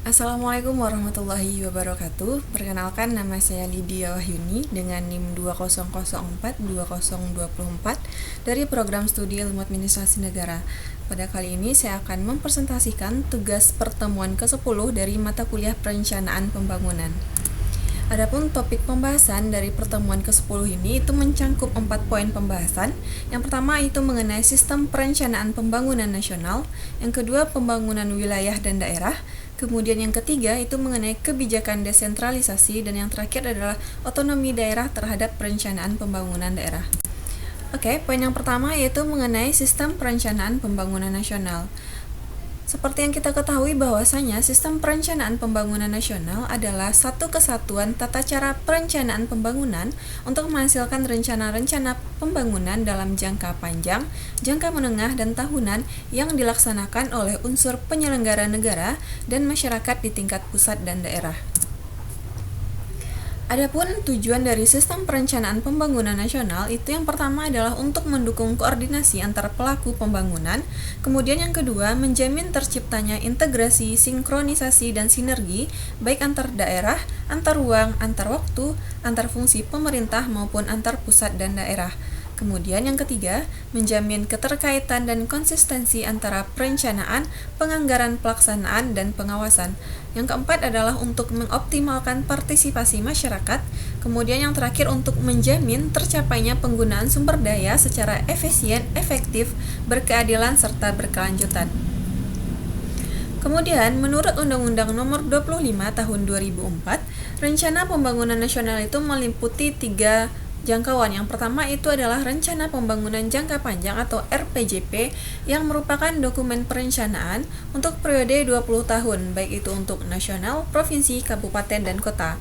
Assalamualaikum warahmatullahi wabarakatuh. Perkenalkan, nama saya Lydia Wahyuni dengan NIM 2004-2024 dari Program Studi Ilmu Administrasi Negara. Pada kali ini saya akan mempresentasikan tugas pertemuan ke-10 dari mata kuliah Perencanaan Pembangunan. Adapun topik pembahasan dari pertemuan ke-10 ini itu mencangkup 4 poin pembahasan. Yang pertama itu mengenai sistem perencanaan pembangunan nasional, yang kedua pembangunan wilayah dan daerah, kemudian yang ketiga itu mengenai kebijakan desentralisasi, dan yang terakhir adalah otonomi daerah terhadap perencanaan pembangunan daerah. Oke, poin yang pertama yaitu mengenai sistem perencanaan pembangunan nasional. Seperti yang kita ketahui bahwasanya sistem perencanaan pembangunan nasional adalah satu kesatuan tata cara perencanaan pembangunan untuk menghasilkan rencana-rencana pembangunan dalam jangka panjang, jangka menengah, dan tahunan yang dilaksanakan oleh unsur penyelenggara negara dan masyarakat di tingkat pusat dan daerah. Adapun tujuan dari sistem perencanaan pembangunan nasional itu yang pertama adalah untuk mendukung koordinasi antar pelaku pembangunan, kemudian yang kedua menjamin terciptanya integrasi, sinkronisasi, dan sinergi baik antar daerah, antar ruang, antar waktu, antar fungsi pemerintah maupun antar pusat dan daerah. Kemudian yang ketiga, menjamin keterkaitan dan konsistensi antara perencanaan, penganggaran, pelaksanaan, dan pengawasan. Yang keempat adalah untuk mengoptimalkan partisipasi masyarakat. Kemudian yang terakhir untuk menjamin tercapainya penggunaan sumber daya secara efisien, efektif, berkeadilan, serta berkelanjutan. Kemudian, menurut Undang-Undang Nomor 25 Tahun 2004, Rencana Pembangunan Nasional itu meliputi 3 jangkauan. Yang pertama itu adalah Rencana Pembangunan Jangka Panjang atau RPJP yang merupakan dokumen perencanaan untuk periode 20 tahun, baik itu untuk nasional, provinsi, kabupaten, dan kota.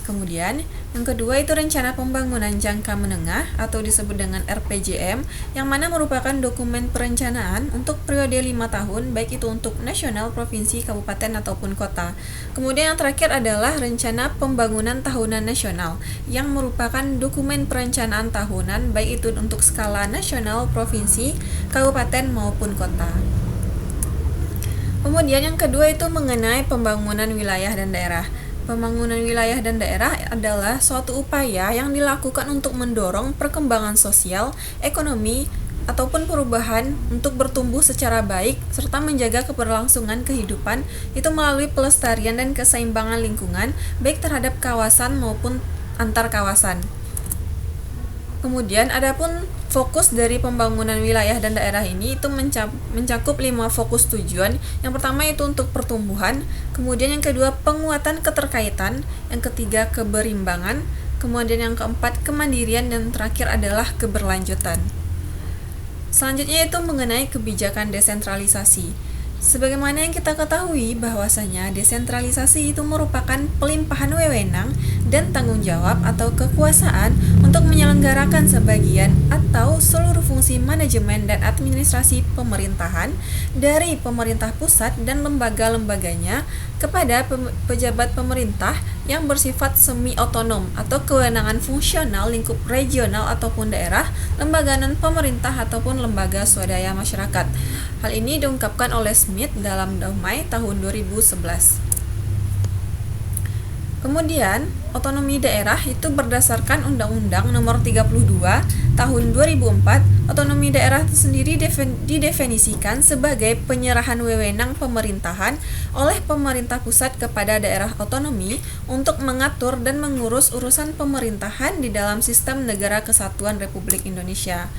Kemudian, yang kedua itu Rencana Pembangunan Jangka Menengah atau disebut dengan RPJM, yang mana merupakan dokumen perencanaan untuk periode 5 tahun, baik itu untuk nasional, provinsi, kabupaten, ataupun kota. Kemudian yang terakhir adalah Rencana Pembangunan Tahunan Nasional, yang merupakan dokumen perencanaan tahunan, baik itu untuk skala nasional, provinsi, kabupaten, maupun kota. Kemudian yang kedua itu mengenai pembangunan wilayah dan daerah. Pembangunan wilayah dan daerah adalah suatu upaya yang dilakukan untuk mendorong perkembangan sosial, ekonomi, ataupun perubahan untuk bertumbuh secara baik serta menjaga keberlangsungan kehidupan itu melalui pelestarian dan keseimbangan lingkungan baik terhadap kawasan maupun antar kawasan. Kemudian adapun fokus dari pembangunan wilayah dan daerah ini itu mencakup 5 fokus tujuan. Yang pertama itu untuk pertumbuhan, kemudian yang kedua penguatan keterkaitan, yang ketiga keberimbangan, kemudian yang keempat kemandirian, dan terakhir adalah keberlanjutan. Selanjutnya itu mengenai kebijakan desentralisasi. Sebagaimana yang kita ketahui bahwasanya desentralisasi itu merupakan pelimpahan wewenang dan tanggung jawab atau kekuasaan untuk menyelenggarakan sebagian atau seluruh fungsi manajemen dan administrasi pemerintahan dari pemerintah pusat dan lembaga-lembaganya kepada pejabat pemerintah yang bersifat semi-otonom atau kewenangan fungsional lingkup regional ataupun daerah, lembaga non-pemerintah ataupun lembaga swadaya masyarakat. Hal ini diungkapkan oleh Smith dalam Damai tahun 2011. Kemudian, otonomi daerah itu berdasarkan Undang-Undang Nomor 32 Tahun 2004, otonomi daerah itu sendiri didefinisikan sebagai penyerahan wewenang pemerintahan oleh pemerintah pusat kepada daerah otonomi untuk mengatur dan mengurus urusan pemerintahan di dalam sistem negara kesatuan Republik Indonesia.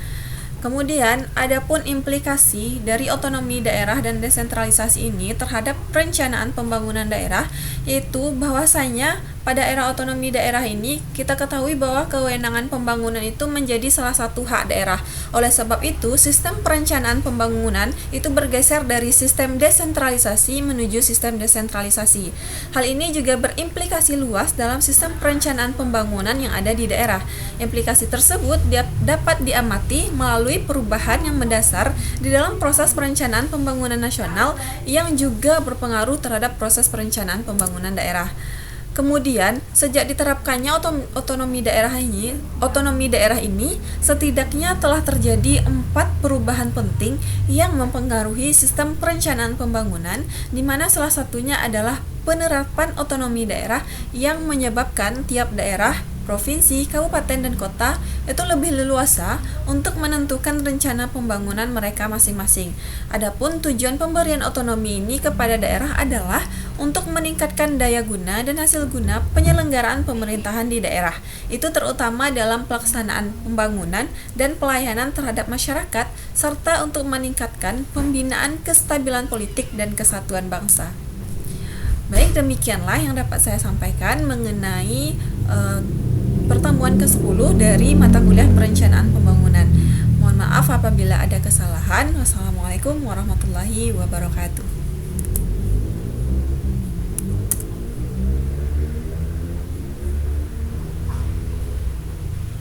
Kemudian, adapun implikasi dari otonomi daerah dan desentralisasi ini terhadap perencanaan pembangunan daerah, yaitu bahwasanya pada era otonomi daerah ini kita ketahui bahwa kewenangan pembangunan itu menjadi salah satu hak daerah. Oleh sebab itu, sistem perencanaan pembangunan itu bergeser dari sistem desentralisasi menuju sistem desentralisasi. Hal ini juga berimplikasi luas dalam sistem perencanaan pembangunan yang ada di daerah. Implikasi tersebut dapat diamati melalui perubahan yang mendasar di dalam proses perencanaan pembangunan nasional yang juga berpengaruh terhadap proses perencanaan pembangunan daerah. Kemudian, sejak diterapkannya otonomi daerah ini setidaknya telah terjadi 4 perubahan penting yang mempengaruhi sistem perencanaan pembangunan, di mana salah satunya adalah penerapan otonomi daerah yang menyebabkan tiap daerah, provinsi, kabupaten, dan kota itu lebih leluasa untuk menentukan rencana pembangunan mereka masing-masing. Adapun tujuan pemberian otonomi ini kepada daerah adalah untuk meningkatkan daya guna dan hasil guna penyelenggaraan pemerintahan di daerah. Itu terutama dalam pelaksanaan pembangunan dan pelayanan terhadap masyarakat, serta untuk meningkatkan pembinaan kestabilan politik dan kesatuan bangsa. Baik, demikianlah yang dapat saya sampaikan mengenai pertemuan ke-10 dari mata kuliah perencanaan pembangunan. Mohon maaf apabila ada kesalahan. Wassalamualaikum warahmatullahi wabarakatuh.